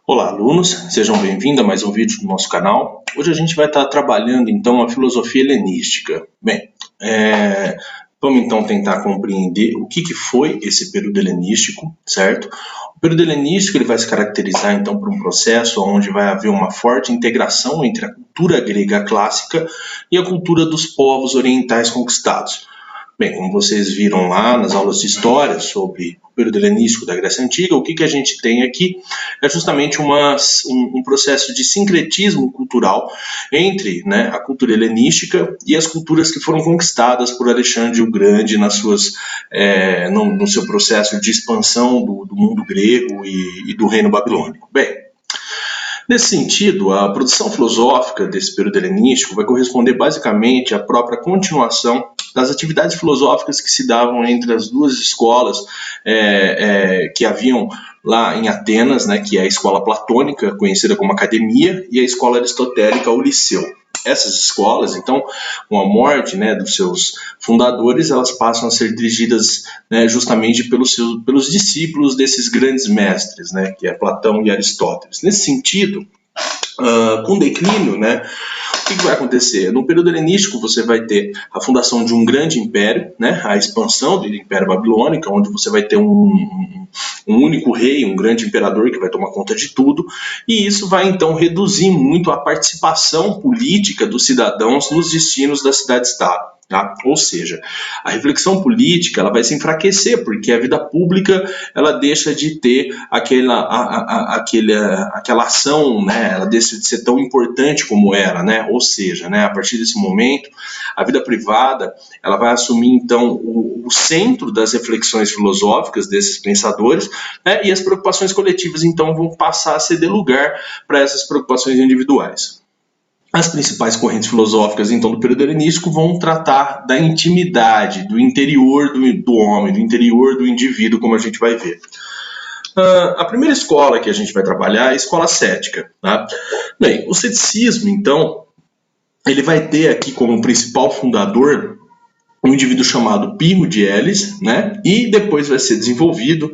Olá, alunos, sejam bem-vindos a mais um vídeo do nosso canal. Hoje a gente vai estar trabalhando então a filosofia helenística. Bem, vamos então tentar compreender o que foi esse período helenístico, certo? O período helenístico ele vai se caracterizar então por um processo onde vai haver uma forte integração entre a cultura grega clássica e a cultura dos povos orientais conquistados. Bem, como vocês viram lá nas aulas de história sobre o período helenístico da Grécia Antiga, o que a gente tem aqui é justamente um processo de sincretismo cultural entre a cultura helenística e as culturas que foram conquistadas por Alexandre o Grande no seu processo de expansão do mundo grego e do reino babilônico. Bem, nesse sentido, a produção filosófica desse período helenístico vai corresponder basicamente à própria continuação das atividades filosóficas que se davam entre as duas escolas que haviam lá em Atenas, que é a escola platônica, conhecida como academia, e a escola aristotélica, o liceu. Essas escolas, então, com a morte dos seus fundadores, elas passam a ser dirigidas justamente pelos discípulos desses grandes mestres, que é Platão e Aristóteles. Nesse sentido, com o declínio, o que vai acontecer? No período helenístico você vai ter a fundação de um grande império, a expansão do Império Babilônico, onde você vai ter um único rei, um grande imperador que vai tomar conta de tudo, e isso vai então reduzir muito a participação política dos cidadãos nos destinos da cidade-estado. Tá? Ou seja, a reflexão política ela vai se enfraquecer, porque a vida pública ela deixa de ter aquela ação, ela deixa de ser tão importante como era, Ou seja, a partir desse momento, a vida privada ela vai assumir então o centro das reflexões filosóficas desses pensadores, e as preocupações coletivas então vão passar a ceder lugar para essas preocupações individuais. As principais correntes filosóficas, então, do período helenístico vão tratar da intimidade, do interior do homem, do interior do indivíduo, como a gente vai ver. A primeira escola que a gente vai trabalhar é a escola cética. Tá? Bem, o ceticismo, então, ele vai ter aqui como principal fundador um indivíduo chamado Pirro de Elis, e depois vai ser desenvolvido,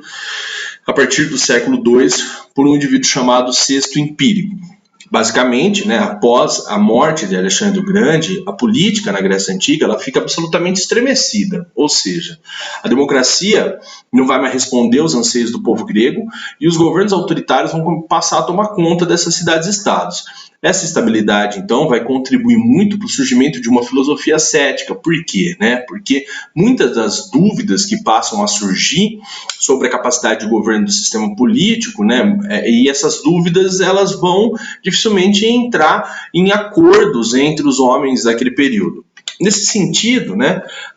a partir do século II, por um indivíduo chamado Sexto Empírico. Basicamente, após a morte de Alexandre o Grande, a política na Grécia Antiga ela fica absolutamente estremecida, ou seja, a democracia não vai mais responder aos anseios do povo grego e os governos autoritários vão passar a tomar conta dessas cidades-estados. Essa estabilidade, então, vai contribuir muito para o surgimento de uma filosofia cética. Por quê? Porque muitas das dúvidas que passam a surgir sobre a capacidade de governo do sistema político, e essas dúvidas elas vão dificilmente entrar em acordos entre os homens daquele período. Nesse sentido,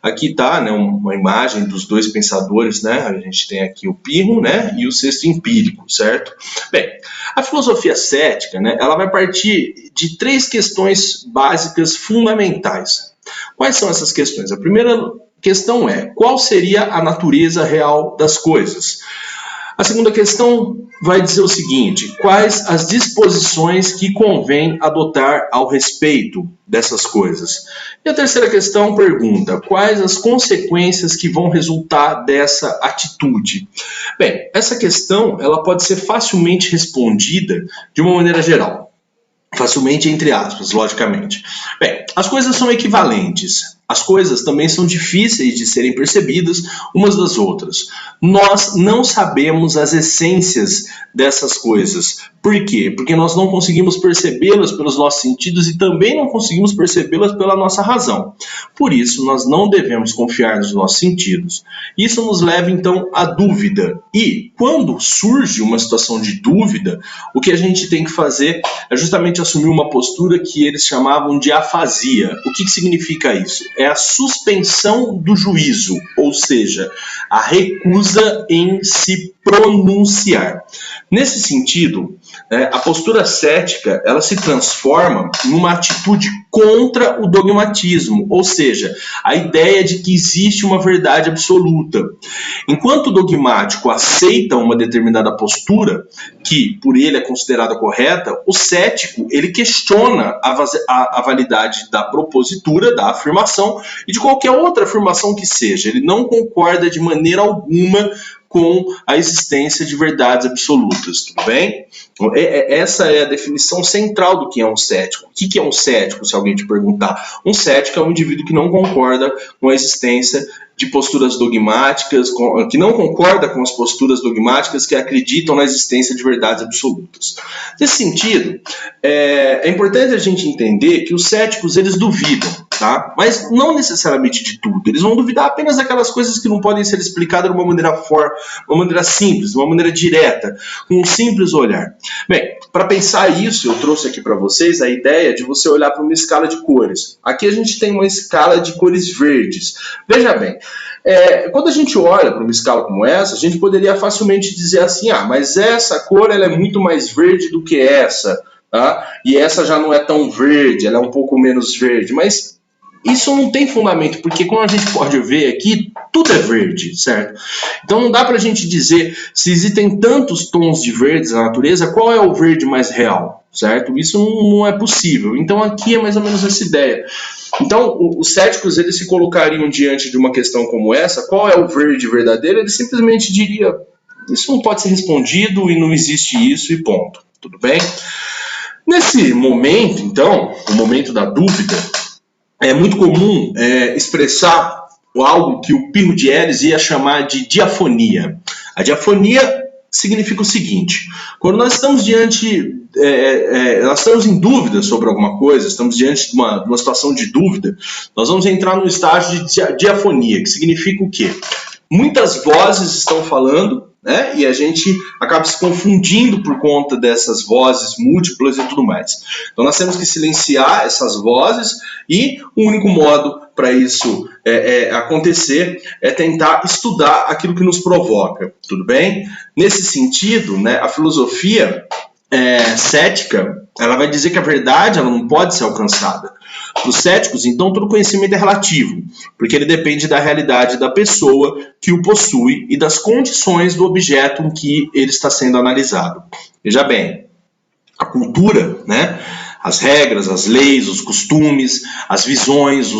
aqui está uma imagem dos dois pensadores, a gente tem aqui o Pirro e o Sexto Empírico, certo? Bem, a filosofia cética ela vai partir de três questões básicas fundamentais. Quais são essas questões? A primeira questão é: qual seria a natureza real das coisas? A segunda questão vai dizer o seguinte: quais as disposições que convém adotar ao respeito dessas coisas? E a terceira questão pergunta: quais as consequências que vão resultar dessa atitude? Bem, essa questão ela pode ser facilmente respondida de uma maneira geral. Facilmente entre aspas, logicamente. Bem, as coisas são equivalentes. As coisas também são difíceis de serem percebidas umas das outras. Nós não sabemos as essências dessas coisas. Por quê? Porque nós não conseguimos percebê-las pelos nossos sentidos e também não conseguimos percebê-las pela nossa razão. Por isso, nós não devemos confiar nos nossos sentidos. Isso nos leva, então, à dúvida. E, quando surge uma situação de dúvida, o que a gente tem que fazer é justamente assumir uma postura que eles chamavam de afasia. O que significa isso? É a suspensão do juízo, ou seja, a recusa em se pronunciar. Nesse sentido, a postura cética ela se transforma numa atitude contra o dogmatismo, ou seja, a ideia de que existe uma verdade absoluta. Enquanto o dogmático aceita uma determinada postura, que por ele é considerada correta, o cético ele questiona a validade da propositura, da afirmação e de qualquer outra afirmação que seja. Ele não concorda de maneira alguma com a existência de verdades absolutas, tudo bem? Essa é a definição central do que é um cético. O que é um cético, se alguém te perguntar? Um cético é um indivíduo que não concorda com a existência de posturas dogmáticas, que não concorda com as posturas dogmáticas que acreditam na existência de verdades absolutas. Nesse sentido, é importante a gente entender que os céticos, eles duvidam, tá? Mas não necessariamente de tudo. Eles vão duvidar apenas daquelas coisas que não podem ser explicadas de uma maneira simples, de uma maneira direta, com um simples olhar. Bem, para pensar isso, eu trouxe aqui para vocês a ideia de você olhar para uma escala de cores. Aqui a gente tem uma escala de cores verdes. Veja bem, quando a gente olha para uma escala como essa, a gente poderia facilmente dizer assim, mas essa cor ela é muito mais verde do que essa, tá? E essa já não é tão verde, ela é um pouco menos verde, mas isso não tem fundamento, porque como a gente pode ver aqui, tudo é verde, certo? Então não dá para a gente dizer, se existem tantos tons de verdes na natureza, qual é o verde mais real, certo? Isso não é possível. Então aqui é mais ou menos essa ideia. Então os céticos, eles se colocariam diante de uma questão como essa, qual é o verde verdadeiro? Eles simplesmente diriam, isso não pode ser respondido e não existe isso e ponto, tudo bem? Nesse momento, então, o momento da dúvida, é muito comum expressar algo que o Pirro de Elis ia chamar de diafonia. A diafonia significa o seguinte: quando nós estamos nós estamos em dúvida sobre alguma coisa, estamos diante de uma situação de dúvida, nós vamos entrar no estágio de diafonia, que significa o quê? Muitas vozes estão falando, né? E a gente acaba se confundindo por conta dessas vozes múltiplas e tudo mais. Então nós temos que silenciar essas vozes e o único modo para isso acontecer é tentar estudar aquilo que nos provoca, tudo bem? Nesse sentido, né, a filosofia cética, ela vai dizer que a verdade ela não pode ser alcançada. Para os céticos, então, todo conhecimento é relativo, porque ele depende da realidade da pessoa que o possui e das condições do objeto em que ele está sendo analisado. Veja bem, a cultura, né, as regras, as leis, os costumes, as visões,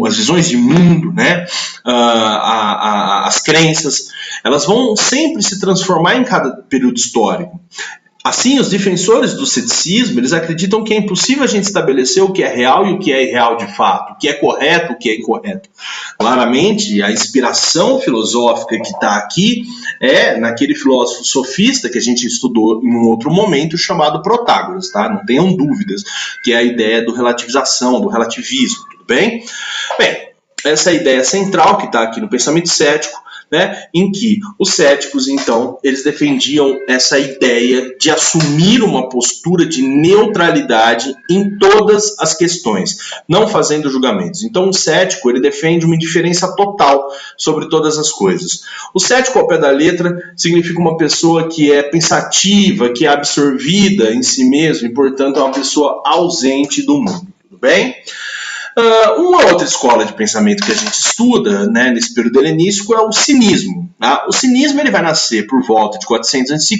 as visões de mundo, né, as crenças, elas vão sempre se transformar em cada período histórico. Assim, os defensores do ceticismo, eles acreditam que é impossível a gente estabelecer o que é real e o que é irreal de fato, o que é correto e o que é incorreto. Claramente, a inspiração filosófica que está aqui é naquele filósofo sofista que a gente estudou em um outro momento, chamado Protágoras, tá? Não tenham dúvidas, que é a ideia do relativização, do relativismo, tudo bem? Bem, essa é a ideia central que está aqui no pensamento cético, né, em que os céticos, então, eles defendiam essa ideia de assumir uma postura de neutralidade em todas as questões, não fazendo julgamentos. Então, o cético, ele defende uma indiferença total sobre todas as coisas. O cético, ao pé da letra, significa uma pessoa que é pensativa, que é absorvida em si mesmo e, portanto, é uma pessoa ausente do mundo. Tudo bem? Uma outra escola de pensamento que a gente estuda, né, nesse período helenístico é o cinismo. Tá? O cinismo ele vai nascer por volta de 400 a.C.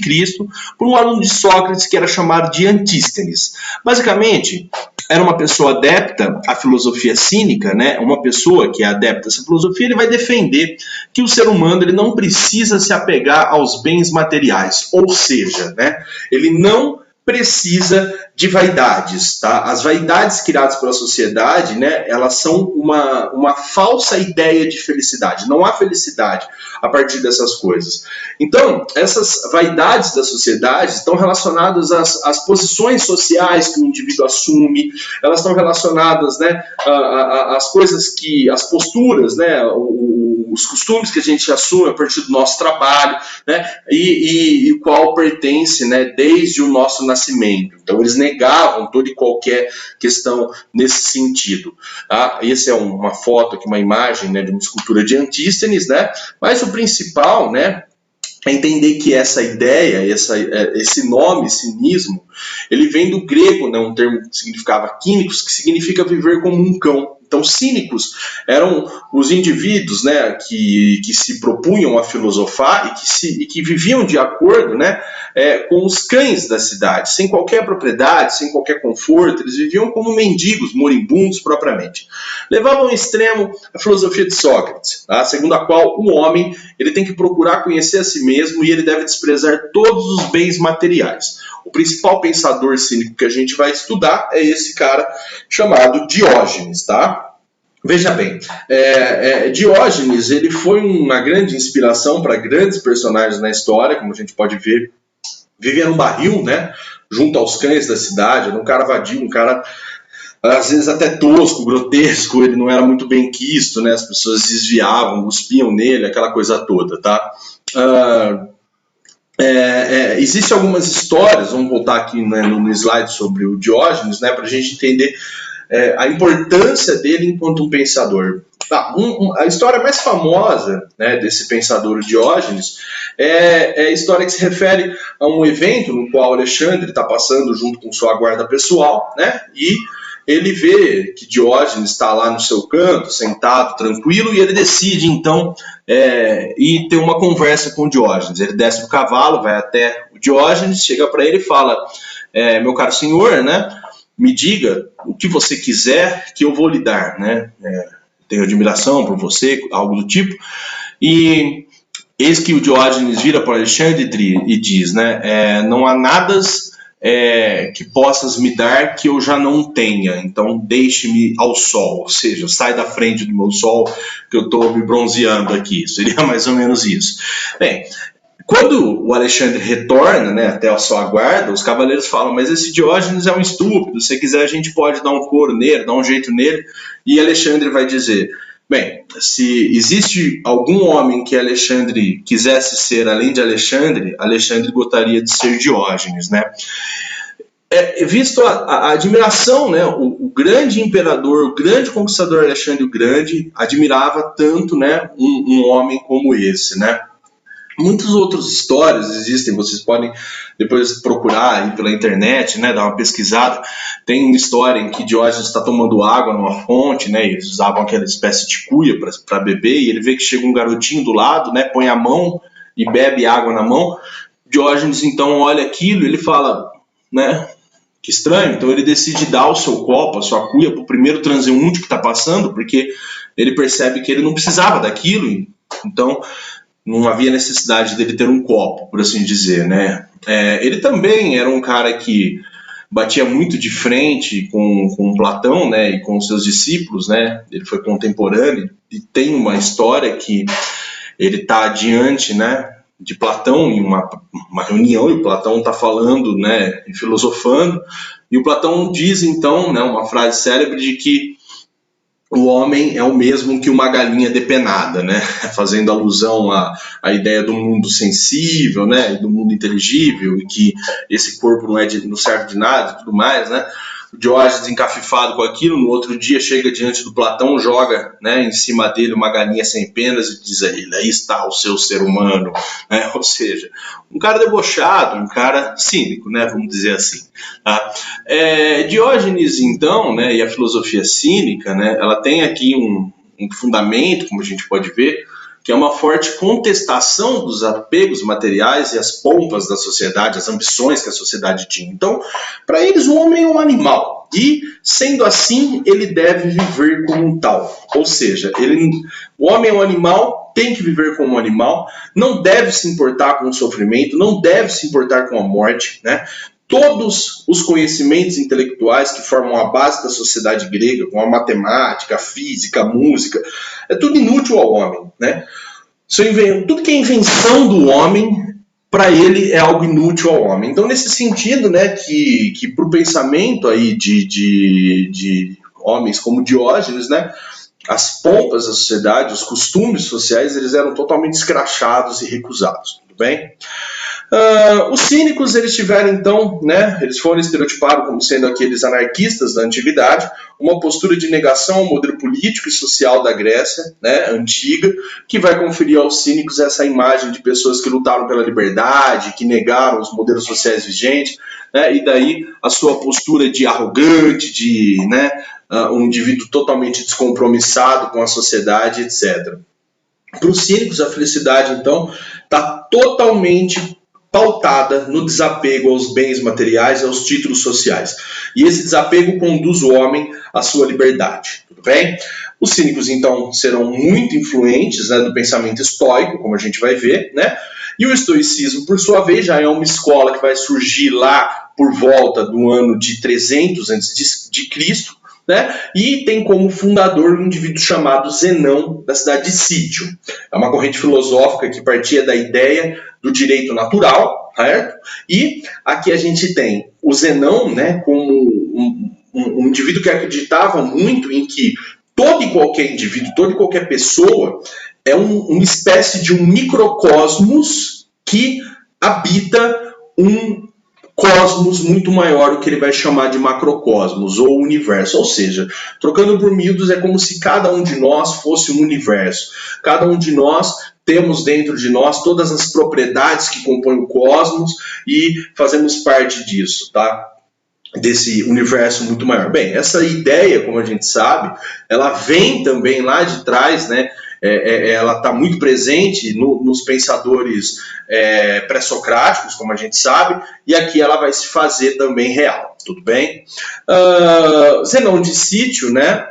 por um aluno de Sócrates que era chamado de Antístenes. Basicamente, era uma pessoa adepta à filosofia cínica, né, uma pessoa que é adepta a essa filosofia, ele vai defender que o ser humano ele não precisa se apegar aos bens materiais, ou seja, né, ele não precisa de vaidades, tá? As vaidades criadas pela sociedade, né, elas são uma falsa ideia de felicidade. Não há felicidade a partir dessas coisas. Então, essas vaidades da sociedade estão relacionadas às posições sociais que o indivíduo assume, elas estão relacionadas, né, às coisas que, as posturas, né, os costumes que a gente assume a partir do nosso trabalho, né, e o qual pertence, né, desde o nosso nascimento. Então, eles negavam toda e qualquer questão nesse sentido. Tá? Essa é uma foto aqui, uma imagem, né, de uma escultura de Antístenes, né? Mas o principal, né, é entender que essa ideia, esse nome, cinismo, ele vem do grego, né, um termo que significava químicos, que significa viver como um cão. Então, cínicos eram os indivíduos, né, que se propunham a filosofar e que viviam de acordo, né, com os cães da cidade, sem qualquer propriedade, sem qualquer conforto. Eles viviam como mendigos, moribundos propriamente. Levavam ao extremo a filosofia de Sócrates, tá? Segundo a qual o homem ele tem que procurar conhecer a si mesmo e ele deve desprezar todos os bens materiais. O principal pensador cínico que a gente vai estudar é esse cara chamado Diógenes, tá? Veja bem, Diógenes ele foi uma grande inspiração para grandes personagens na história, como a gente pode ver. Vivia num barril, né, junto aos cães da cidade, era um cara vadio, um cara às vezes até tosco, grotesco, ele não era muito bem quisto, né, as pessoas desviavam, cuspiam nele, aquela coisa toda, tá? Existem algumas histórias, vamos voltar aqui, né, no slide sobre o Diógenes, né, para a gente entender a importância dele enquanto um pensador. A história mais famosa, né, desse pensador Diógenes é a história que se refere a um evento no qual Alexandre está passando junto com sua guarda pessoal, né, e ele vê que Diógenes está lá no seu canto, sentado, tranquilo, e ele decide, então, ir ter uma conversa com o Diógenes. Ele desce do cavalo, vai até o Diógenes, chega para ele e fala, meu caro senhor, né, me diga o que você quiser que eu vou lhe dar, né, tenho admiração por você, algo do tipo, e eis que o Diógenes vira para Alexandre e diz, né, não há nada que possas me dar que eu já não tenha, então deixe-me ao sol, ou seja, sai da frente do meu sol que eu estou me bronzeando aqui, seria mais ou menos isso. Bem, quando o Alexandre retorna, né, até a sua guarda, os cavaleiros falam, mas esse Diógenes é um estúpido, se quiser a gente pode dar um couro nele, dar um jeito nele, e Alexandre vai dizer, bem, se existe algum homem que Alexandre quisesse ser além de Alexandre, Alexandre gostaria de ser Diógenes, né? Visto a admiração, né, o grande imperador, o grande conquistador Alexandre o Grande admirava tanto, né, um homem como esse, né? Muitas outras histórias existem, vocês podem depois procurar aí pela internet, né, dar uma pesquisada. Tem uma história em que Diógenes está tomando água numa fonte, né, e eles usavam aquela espécie de cuia para beber, e ele vê que chega um garotinho do lado, né, põe a mão e bebe água na mão. Diógenes então olha aquilo e ele fala, né, que estranho, então ele decide dar o seu copo, a sua cuia para o primeiro transeunte que está passando, porque ele percebe que ele não precisava daquilo, então não havia necessidade dele ter um copo, por assim dizer, né? Ele também era um cara que batia muito de frente com Platão, né, e com seus discípulos, né? Ele foi contemporâneo e tem uma história que ele está diante, né, de Platão em uma reunião, e o Platão está falando, né, e filosofando, e o Platão diz então, né, uma frase célebre de que o homem é o mesmo que uma galinha depenada, né? Fazendo alusão à ideia do mundo sensível, né? Do mundo inteligível, e que esse corpo não serve de nada e tudo mais, né? O Diógenes, encafifado com aquilo, no outro dia chega diante do Platão, joga, né, em cima dele uma galinha sem penas e diz a ele, aí está o seu ser humano, né? Ou seja, um cara debochado, um cara cínico, né, vamos dizer assim. Tá? Diógenes, então, né, e a filosofia cínica, né, ela tem aqui um fundamento, como a gente pode ver, que é uma forte contestação dos apegos materiais e as pompas da sociedade, as ambições que a sociedade tinha. Então, para eles, o homem é um animal e, sendo assim, ele deve viver como um tal. Ou seja, o homem é um animal, tem que viver como um animal, não deve se importar com o sofrimento, não deve se importar com a morte, né? Todos os conhecimentos intelectuais que formam a base da sociedade grega, como a matemática, a física, a música, é tudo inútil ao homem, né? Tudo que é invenção do homem, para ele é algo inútil ao homem. Então, nesse sentido, né, que para o pensamento aí de homens como Diógenes, né, as pompas da sociedade, os costumes sociais, eles eram totalmente escrachados e recusados, tudo bem? Os cínicos, eles tiveram então, né, eles foram estereotipados como sendo aqueles anarquistas da antiguidade, uma postura de negação ao modelo político e social da Grécia, né, antiga, que vai conferir aos cínicos essa imagem de pessoas que lutaram pela liberdade, que negaram os modelos sociais vigentes, né, e daí a sua postura de arrogante, de, né, um indivíduo totalmente descompromissado com a sociedade, etc. Para os cínicos, a felicidade, então, está totalmente pautada no desapego aos bens materiais e aos títulos sociais. E esse desapego conduz o homem à sua liberdade. Tudo bem? Os cínicos, então, serão muito influentes, né, do pensamento estoico, como a gente vai ver, né? E o estoicismo, por sua vez, já é uma escola que vai surgir lá por volta do ano de 300 a.C., né? E tem como fundador um indivíduo chamado Zenão, da cidade de Sício. É uma corrente filosófica que partia da ideia do direito natural, certo? E aqui a gente tem o Zenão, né, como um indivíduo que acreditava muito em que todo e qualquer indivíduo, toda e qualquer pessoa é uma espécie de um microcosmos que habita um cosmos muito maior, o que ele vai chamar de macrocosmos, ou universo. Ou seja, trocando por miúdos, é como se cada um de nós fosse um universo. Cada um de nós temos dentro de nós todas as propriedades que compõem o cosmos e fazemos parte disso, tá? Desse universo muito maior. Bem, essa ideia, como a gente sabe, ela vem também lá de trás, né? Ela está muito presente nos pensadores pré-socráticos, como a gente sabe, e aqui ela vai se fazer também real, tudo bem? Zenão de Sício, né?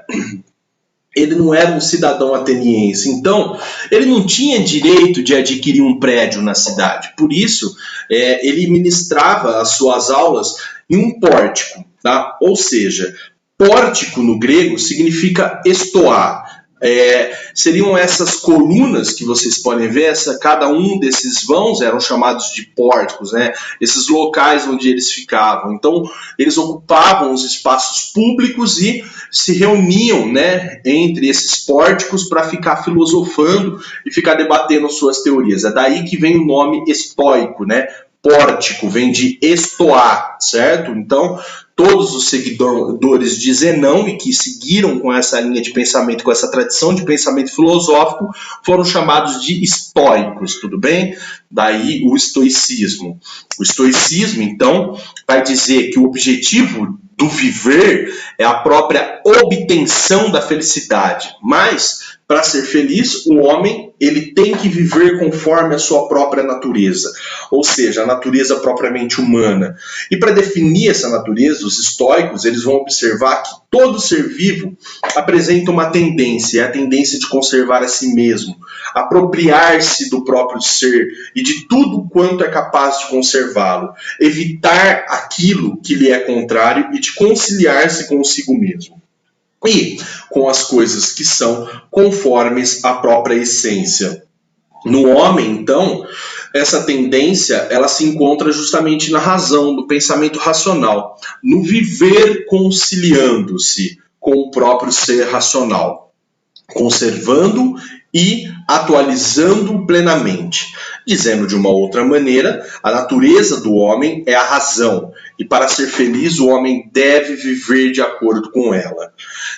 Ele não era um cidadão ateniense, então ele não tinha direito de adquirir um prédio na cidade. Por isso, ele ministrava as suas aulas em um pórtico, tá? Ou seja, pórtico no grego significa estoar. Seriam essas colunas que vocês podem ver, cada um desses vãos eram chamados de pórticos, né? Esses locais onde eles ficavam. Então, eles ocupavam os espaços públicos e se reuniam, né, entre esses pórticos para ficar filosofando e ficar debatendo suas teorias. É daí que vem o nome estoico, né? Pórtico vem de estoar, certo? Então, todos os seguidores de Zenão e que seguiram com essa linha de pensamento, com essa tradição de pensamento filosófico, foram chamados de estoicos, tudo bem? Daí o estoicismo. O estoicismo, então, vai dizer que o objetivo do viver é a própria obtenção da felicidade, mas para ser feliz, o homem ele tem que viver conforme a sua própria natureza, ou seja, a natureza propriamente humana. E para definir essa natureza, os estoicos eles vão observar que todo ser vivo apresenta uma tendência, é a tendência de conservar a si mesmo, apropriar-se do próprio ser e de tudo quanto é capaz de conservá-lo, evitar aquilo que lhe é contrário e de conciliar-se consigo mesmo. E com as coisas que são conformes à própria essência. No homem, então, essa tendência ela se encontra justamente na razão, no pensamento racional, no viver conciliando-se com o próprio ser racional, conservando e atualizando plenamente. Dizendo de uma outra maneira, a natureza do homem é a razão, e para ser feliz o homem deve viver de acordo com ela.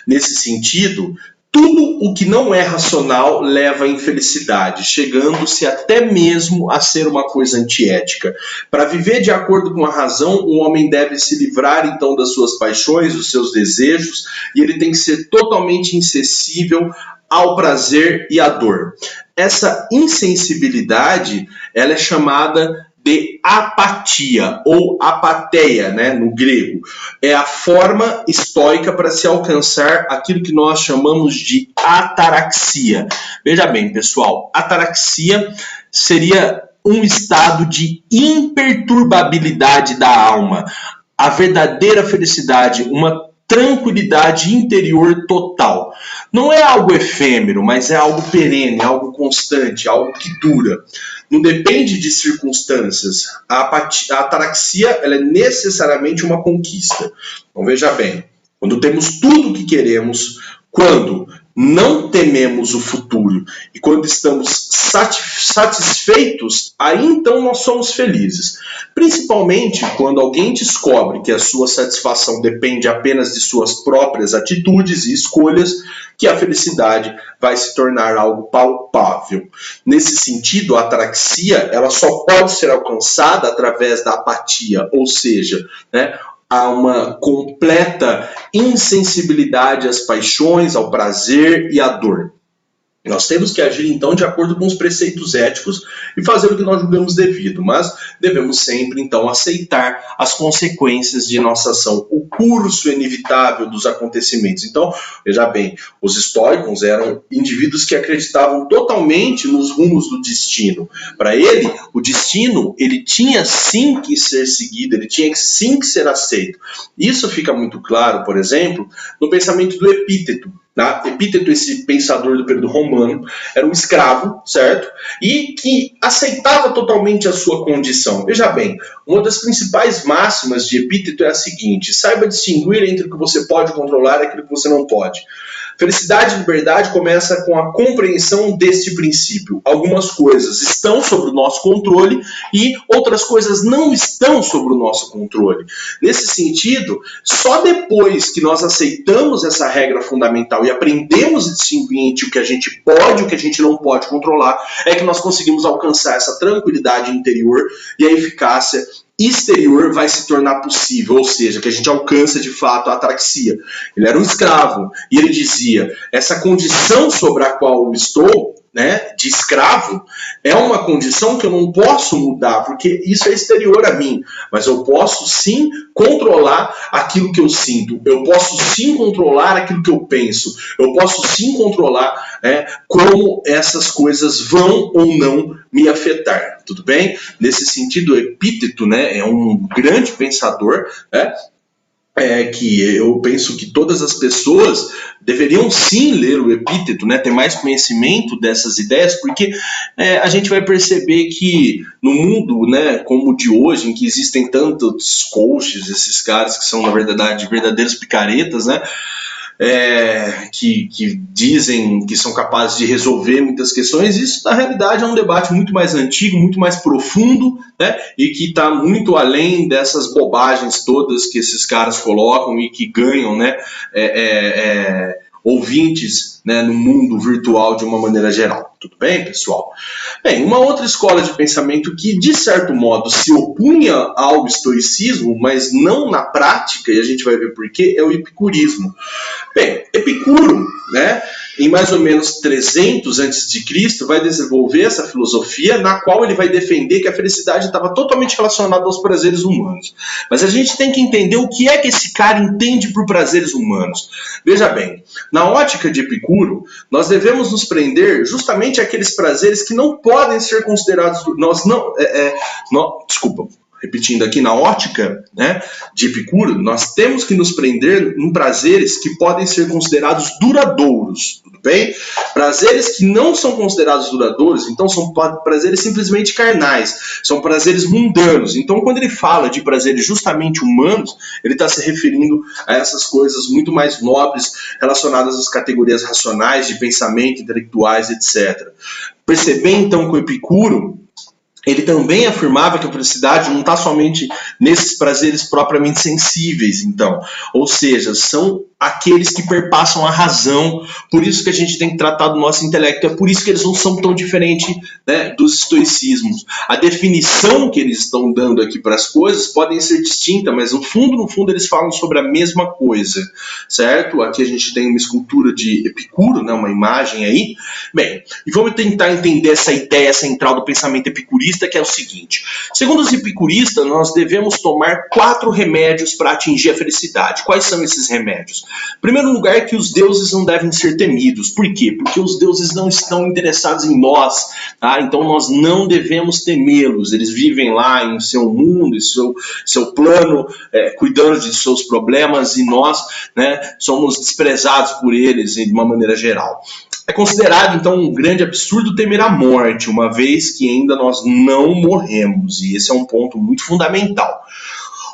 Nesse sentido, tudo o que não é racional leva à infelicidade, chegando-se até mesmo a ser uma coisa antiética. Para viver de acordo com a razão, o homem deve se livrar então das suas paixões, dos seus desejos, e ele tem que ser totalmente insensível ao prazer e à dor. Essa insensibilidade ela é chamada de apatia ou apateia, né, no grego. É a forma estoica para se alcançar aquilo que nós chamamos de ataraxia. Veja bem, pessoal, ataraxia seria um estado de imperturbabilidade da alma, a verdadeira felicidade, uma tranquilidade interior total. Não é algo efêmero, mas é algo perene, algo constante, algo que dura. Não depende de circunstâncias. A ataraxia ela é necessariamente uma conquista. Então veja bem, quando temos tudo o que queremos, quando não tememos o futuro. E quando estamos satisfeitos, aí então nós somos felizes. Principalmente quando alguém descobre que a sua satisfação depende apenas de suas próprias atitudes e escolhas, que a felicidade vai se tornar algo palpável. Nesse sentido, a ataraxia ela só pode ser alcançada através da apatia, ou seja, há uma completa insensibilidade às paixões, ao prazer e à dor. Nós temos que agir, então, de acordo com os preceitos éticos e fazer o que nós julgamos devido, mas devemos sempre, então, aceitar as consequências de nossa ação, o curso inevitável dos acontecimentos. Então, veja bem, os estoicos eram indivíduos que acreditavam totalmente nos rumos do destino. Para ele, o destino, ele tinha sim que ser seguido, ele tinha sim que ser aceito. Isso fica muito claro, por exemplo, no pensamento do Epíteto. Epíteto, esse pensador do período romano, era um escravo, certo? E que aceitava totalmente a sua condição. Veja bem, uma das principais máximas de Epíteto é a seguinte: saiba distinguir entre o que você pode controlar e aquilo que você não pode. Felicidade e liberdade começa com a compreensão deste princípio. Algumas coisas estão sob o nosso controle e outras coisas não estão sob o nosso controle. Nesse sentido, só depois que nós aceitamos essa regra fundamental e aprendemos a distinguir entre o que a gente pode e o que a gente não pode controlar, é que nós conseguimos alcançar essa tranquilidade interior e a eficácia exterior vai se tornar possível, ou seja, que a gente alcança de fato a ataraxia. Ele era um escravo e ele dizia: essa condição sobre a qual eu estou, de escravo, é uma condição que eu não posso mudar, porque isso é exterior a mim, mas eu posso sim controlar aquilo que eu sinto, eu posso sim controlar aquilo que eu penso, eu posso sim controlar como essas coisas vão ou não me afetar, tudo bem? Nesse sentido, Epíteto é um grande pensador, que eu penso que todas as pessoas deveriam sim ler o Epíteto, ter mais conhecimento dessas ideias, porque a gente vai perceber que no mundo como o de hoje, em que existem tantos coaches, esses caras que são na verdade verdadeiros picaretas, que dizem que são capazes de resolver muitas questões, isso na realidade é um debate muito mais antigo, muito mais profundo, e que está muito além dessas bobagens todas que esses caras colocam e que ganham ouvintes no mundo virtual de uma maneira geral. Tudo bem, pessoal? Bem, uma outra escola de pensamento que, de certo modo, se opunha ao estoicismo, mas não na prática, e a gente vai ver por quê, é o epicurismo. Bem, Epicuro, em mais ou menos 300 a.C., vai desenvolver essa filosofia na qual ele vai defender que a felicidade estava totalmente relacionada aos prazeres humanos. Mas a gente tem que entender o que é que esse cara entende por prazeres humanos. Veja bem, na ótica de Epicuro, nós devemos nos prender justamente àqueles prazeres que não podem ser considerados... Repetindo aqui, na ótica de Epicuro, nós temos que nos prender em prazeres que podem ser considerados duradouros, tudo bem? Prazeres que não são considerados duradouros, então são prazeres simplesmente carnais, são prazeres mundanos. Então, quando ele fala de prazeres justamente humanos, ele está se referindo a essas coisas muito mais nobres, relacionadas às categorias racionais, de pensamento, intelectuais, etc. Perceber, então, que o Epicuro, ele também afirmava que a felicidade não está somente nesses prazeres propriamente sensíveis, então. Ou seja, são aqueles que perpassam a razão, por isso que a gente tem que tratar do nosso intelecto, é por isso que eles não são tão diferentes dos estoicismos. A definição que eles estão dando aqui para as coisas podem ser distintas, mas no fundo eles falam sobre a mesma coisa, certo? Aqui a gente tem uma escultura de Epicuro, uma imagem aí. Bem, e vamos tentar entender essa ideia central do pensamento epicurista, que é o seguinte: segundo os epicuristas, nós devemos tomar 4 remédios para atingir a felicidade. Quais são esses remédios? Em primeiro lugar, é que os deuses não devem ser temidos. Por quê? Porque os deuses não estão interessados em nós, então nós não devemos temê-los. Eles vivem lá em seu mundo, em seu plano, cuidando de seus problemas, e nós somos desprezados por eles de uma maneira geral. É considerado, então, um grande absurdo temer a morte, uma vez que ainda nós não morremos, e esse é um ponto muito fundamental.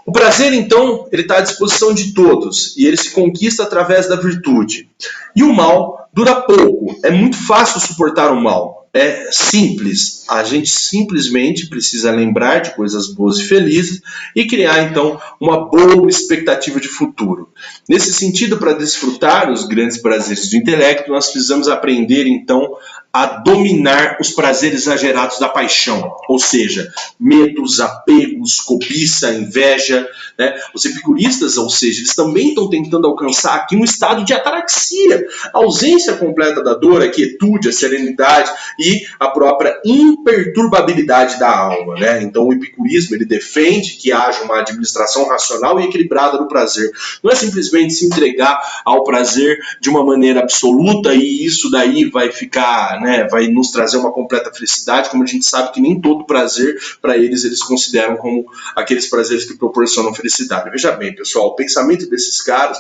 O prazer, então, ele está à disposição de todos, e ele se conquista através da virtude. E o mal dura pouco, é muito fácil suportar o mal. É simples, a gente simplesmente precisa lembrar de coisas boas e felizes e criar então uma boa expectativa de futuro. Nesse sentido, para desfrutar os grandes prazeres do intelecto, nós precisamos aprender então a dominar os prazeres exagerados da paixão, ou seja, medos, apegos, cobiça, inveja, né? Os epicuristas, ou seja, eles também estão tentando alcançar aqui um estado de ataraxia, a ausência completa da dor, a quietude, a serenidade e a própria imperturbabilidade da alma, né? Então o epicurismo ele defende que haja uma administração racional e equilibrada do prazer. Não é simplesmente se entregar ao prazer de uma maneira absoluta e isso daí vai ficar, né, vai nos trazer uma completa felicidade, como a gente sabe que nem todo prazer para eles consideram como aqueles prazeres que proporcionam felicidade. Veja bem, pessoal, o pensamento desses caras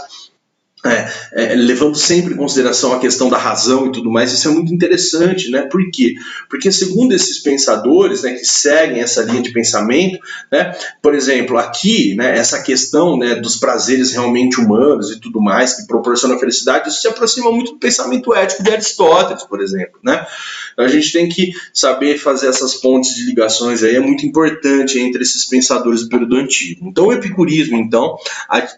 levando sempre em consideração a questão da razão e tudo mais, isso é muito interessante, né? Por quê? Porque segundo esses pensadores, né, que seguem essa linha de pensamento, né, por exemplo, aqui, né, essa questão, né, dos prazeres realmente humanos e tudo mais, que proporciona felicidade, isso se aproxima muito do pensamento ético de Aristóteles, por exemplo, né? Então a gente tem que saber fazer essas pontes de ligações aí, é muito importante entre esses pensadores do período antigo. Então o epicurismo, então,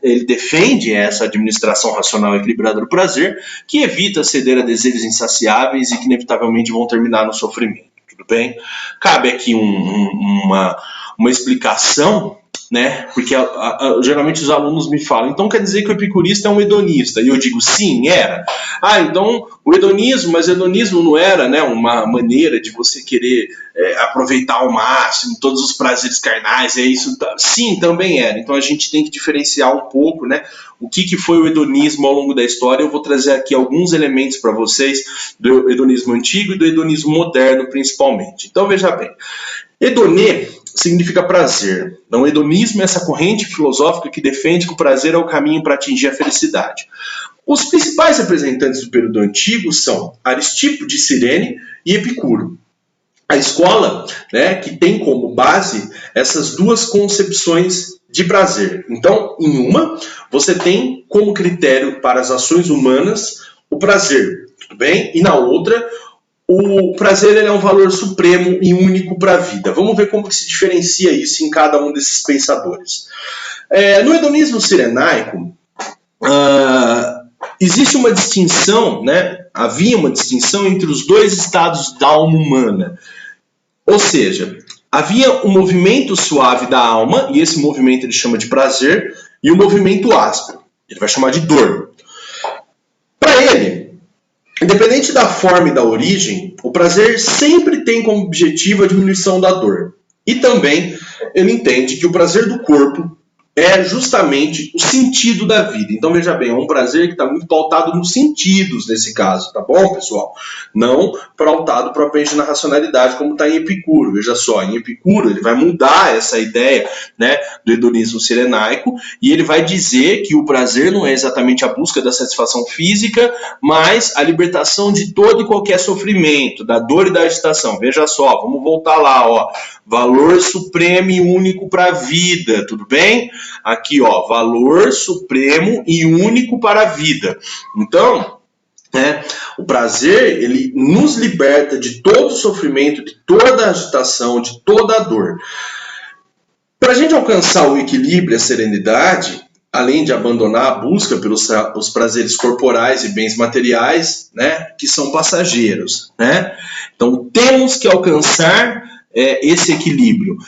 ele defende essa administração racional equilibrada do prazer, que evita ceder a desejos insaciáveis e que inevitavelmente vão terminar no sofrimento. Tudo bem? Cabe aqui uma explicação, né? Porque geralmente os alunos me falam, então quer dizer que o epicurista é um hedonista? E eu digo, sim, era. Então o hedonismo, mas hedonismo não era, né, uma maneira de você querer aproveitar ao máximo todos os prazeres carnais, isso? Sim, também era. Então a gente tem que diferenciar um pouco, né, o que foi o hedonismo ao longo da história. Eu vou trazer aqui alguns elementos para vocês do hedonismo antigo e do hedonismo moderno, principalmente. Então veja bem, hedonê significa prazer. Então, o hedonismo é essa corrente filosófica que defende que o prazer é o caminho para atingir a felicidade. Os principais representantes do período antigo são Aristipo de Cirene e Epicuro. A escola, né, que tem como base essas duas concepções de prazer. Então, em uma, você tem como critério para as ações humanas o prazer, tudo bem? E na outra, o prazer ele é um valor supremo e único para a vida. Vamos ver como que se diferencia isso em cada um desses pensadores. No hedonismo cirenaico, existe uma distinção, né? Havia uma distinção entre os dois estados da alma humana. Ou seja, havia um movimento suave da alma, e esse movimento ele chama de prazer, e um movimento áspero, ele vai chamar de dor. Para ele, independente da forma e da origem, o prazer sempre tem como objetivo a diminuição da dor. E também ele entende que o prazer do corpo é justamente o sentido da vida. Então veja bem, é um prazer que está muito pautado nos sentidos nesse caso, tá bom, pessoal? Não pautado propriamente na racionalidade, como está em Epicuro. Veja só, em Epicuro ele vai mudar essa ideia, né, do hedonismo cirenaico e ele vai dizer que o prazer não é exatamente a busca da satisfação física, mas a libertação de todo e qualquer sofrimento, da dor e da agitação. Veja só, vamos voltar lá, ó. Valor supremo e único para a vida, tudo bem? Aqui, ó, valor supremo e único para a vida. Então, o prazer, ele nos liberta de todo o sofrimento, de toda a agitação, de toda a dor. Para a gente alcançar o equilíbrio e a serenidade, além de abandonar a busca pelos prazeres corporais e bens materiais, né, que são passageiros, né? Então, temos que alcançar esse equilíbrio.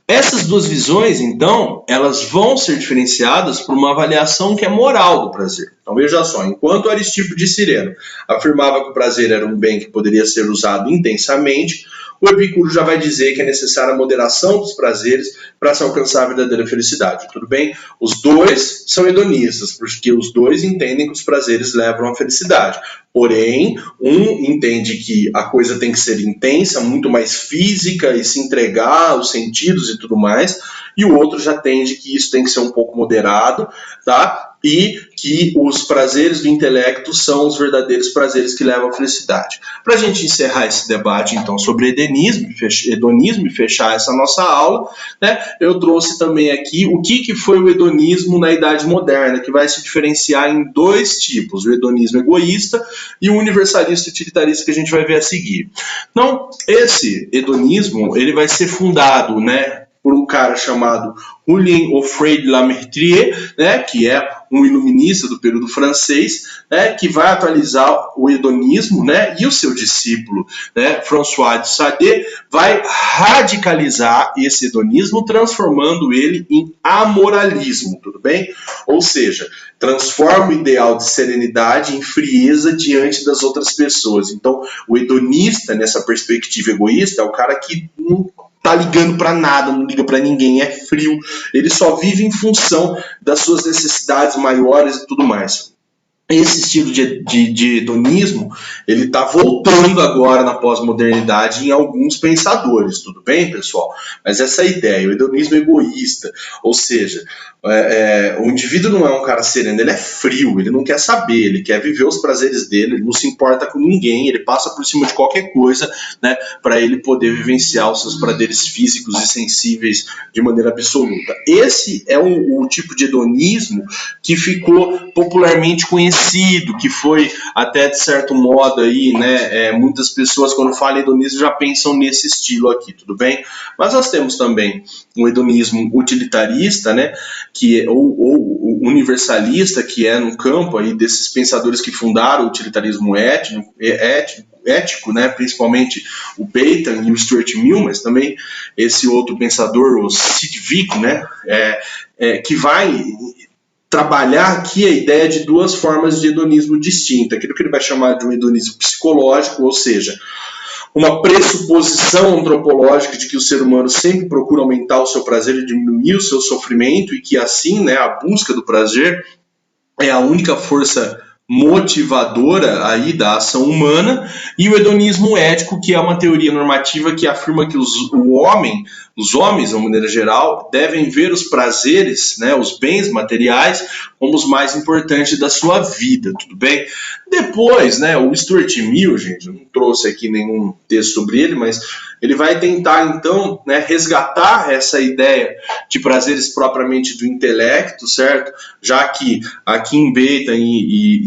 Essas duas visões, então, elas vão ser diferenciadas por uma avaliação que é moral do prazer. Então, veja só, enquanto Aristipo de Cirene afirmava que o prazer era um bem que poderia ser usado intensamente, o Epicuro já vai dizer que é necessária a moderação dos prazeres para se alcançar a verdadeira felicidade. Tudo bem? Os dois são hedonistas, porque os dois entendem que os prazeres levam à felicidade. Porém, um entende que a coisa tem que ser intensa, muito mais física e se entregar aos sentidos e tudo mais, e o outro já entende que isso tem que ser um pouco moderado, tá? E que os prazeres do intelecto são os verdadeiros prazeres que levam à felicidade. Para a gente encerrar esse debate, então, sobre hedonismo e fechar essa nossa aula, né, eu trouxe também aqui o que foi o hedonismo na Idade Moderna, que vai se diferenciar em dois tipos, o hedonismo egoísta e o universalista utilitarista que a gente vai ver a seguir. Então, esse hedonismo ele vai ser fundado, né, por um cara chamado Julien Offray de La Mettrie, né, que é um iluminista do período francês, né, que vai atualizar o hedonismo, né, e o seu discípulo, né, François de Sade, vai radicalizar esse hedonismo, transformando ele em amoralismo, tudo bem? Ou seja, transforma o ideal de serenidade em frieza diante das outras pessoas. Então, o hedonista, nessa perspectiva egoísta, é o cara que não tá ligando para nada, não liga para ninguém, é frio, ele só vive em função das suas necessidades maiores e tudo mais. Esse estilo de hedonismo, ele está voltando agora na pós-modernidade em alguns pensadores, tudo bem, pessoal? Mas essa é a ideia, o hedonismo egoísta, ou seja, o indivíduo não é um cara sereno, ele é frio, ele não quer saber, ele quer viver os prazeres dele, ele não se importa com ninguém, ele passa por cima de qualquer coisa, né, para ele poder vivenciar os seus prazeres físicos e sensíveis de maneira absoluta. Esse é o tipo de hedonismo que ficou popularmente conhecido, que foi até de certo modo aí, né, muitas pessoas quando falam em hedonismo já pensam nesse estilo aqui, tudo bem? Mas nós temos também o hedonismo utilitarista, né, que ou universalista, que é no campo aí desses pensadores que fundaram o utilitarismo ético, né, principalmente o Bentham e o Stuart Mill, mas também esse outro pensador, o Sidgwick, né, que vai trabalhar aqui a ideia de duas formas de hedonismo distintas, aquilo que ele vai chamar de um hedonismo psicológico, ou seja, uma pressuposição antropológica de que o ser humano sempre procura aumentar o seu prazer e diminuir o seu sofrimento, e que assim, né, a busca do prazer é a única força motivadora aí da ação humana, e o hedonismo ético, que é uma teoria normativa que afirma que os homens, de uma maneira geral, devem ver os prazeres, né, os bens materiais, como os mais importantes da sua vida, tudo bem? Depois, né, o Stuart Mill, gente, eu não trouxe aqui nenhum texto sobre ele, mas ele vai tentar, então, né, resgatar essa ideia de prazeres propriamente do intelecto, certo? Já que aqui em Bentham e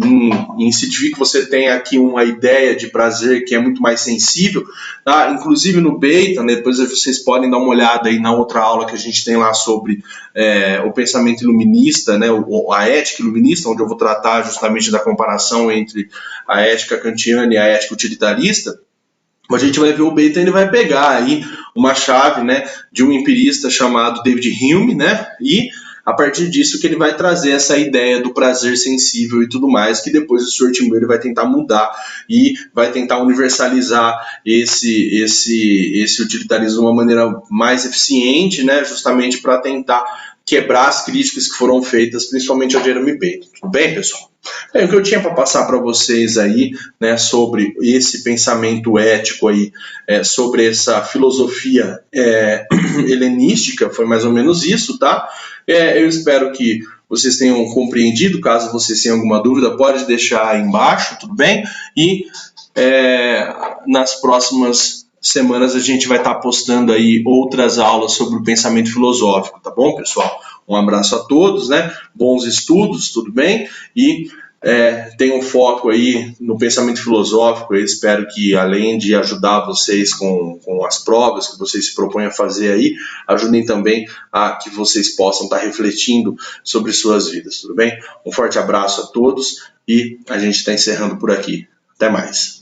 em Sidgwick você tem aqui uma ideia de prazer que é muito mais sensível, tá? Inclusive no Bentham, né, depois vocês podem dar uma olhada aí na outra aula que a gente tem lá sobre o pensamento iluminista, né, a ética iluminista, onde eu vou tratar justamente da comparação entre a ética kantiana e a ética utilitarista. A gente vai ver o Bentham, ele vai pegar aí uma chave, né, de um empirista chamado David Hume, né, e a partir disso que ele vai trazer essa ideia do prazer sensível e tudo mais, que depois o Stuart Mill ele vai tentar mudar e vai tentar universalizar esse utilitarismo de uma maneira mais eficiente, né, justamente para tentar quebrar as críticas que foram feitas, principalmente ao Jeremy Bentham. Tudo bem, pessoal? O que eu tinha para passar para vocês aí, né, sobre esse pensamento ético aí, sobre essa filosofia helenística, foi mais ou menos isso, tá? Eu espero que vocês tenham compreendido. Caso vocês tenham alguma dúvida, pode deixar aí embaixo, tudo bem? E nas próximas semanas a gente vai estar postando aí outras aulas sobre o pensamento filosófico, tá bom, pessoal? Um abraço a todos, né? Bons estudos, tudo bem? E tenham foco aí no pensamento filosófico. Eu espero que, além de ajudar vocês com as provas que vocês se propõem a fazer aí, ajudem também a que vocês possam estar refletindo sobre suas vidas, tudo bem? Um forte abraço a todos e a gente está encerrando por aqui. Até mais.